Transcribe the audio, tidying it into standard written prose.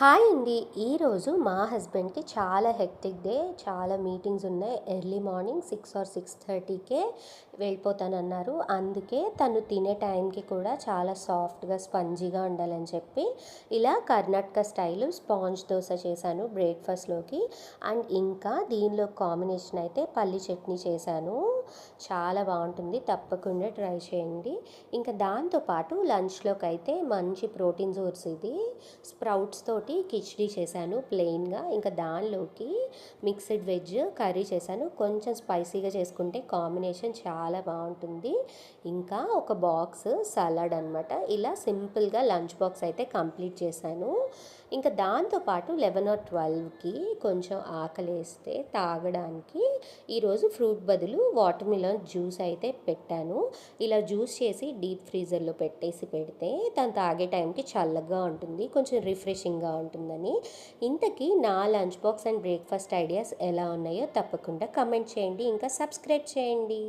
Hi అండి. ఈరోజు మా హస్బెండ్‌కి చాలా హెక్టిక్ డే. చాలా మీటింగ్స్ ఉన్నాయి. ఎర్లీ మార్నింగ్ 6 ఆర్ 6:30కే వెళ్ళిపోతానన్నారు. అందుకే తను తినే టైంకి కూడా చాలా సాఫ్ట్‌గా, స్పంజీగా ఉండాలని చెప్పి ఇలా కర్ణాటక స్టైలు స్పాంజ్ దోస చేశాను బ్రేక్‌ఫాస్ట్‌లోకి. అండ్ ఇంకా దీనిలో కాంబినేషన్ అయితే పల్లి చట్నీ చేశాను. చాలా బాగుంటుంది. తప్పకుండా ట్రై చేయండి. ఇంకా దాంతోపాటు లంచ్‌లోకి అయితే మంచి ప్రోటీన్ సోర్స్ ఇది. స్ప్రౌట్స్ తోటి కిచిడి చేశాను ప్లెయిన్గా. ఇంకా దానిలోకి మిక్స్డ్ వెజ్ కర్రీ చేశాను. కొంచెం స్పైసీగా చేసుకుంటే కాంబినేషన్ చాలా బాగుంటుంది. ఇంకా ఒక బాక్స్ సలాడ్ అనమాట. ఇలా సింపుల్గా లంచ్ బాక్స్ అయితే కంప్లీట్ చేశాను. ఇంకా దాంతోపాటు 11 ఆర్ 12కి కొంచెం ఆకలేస్తే తాగడానికి ఈరోజు ఫ్రూట్ బదులు వాటర్ మిలన్ జ్యూస్ అయితే పెట్టాను. ఇలా జ్యూస్ చేసి డీప్ ఫ్రీజర్లో పెట్టేసి పెడితే తను తాగే టైంకి చల్లగా ఉంటుంది, కొంచెం రిఫ్రెషింగ్గా ఉంటుందని. ఇంతకీ నా lunch box and breakfast ideas ఎలా ఉన్నాయో తప్పకుండా కమెంట్ చేయండి. ఇంకా సబ్స్క్రైబ్ చేయండి.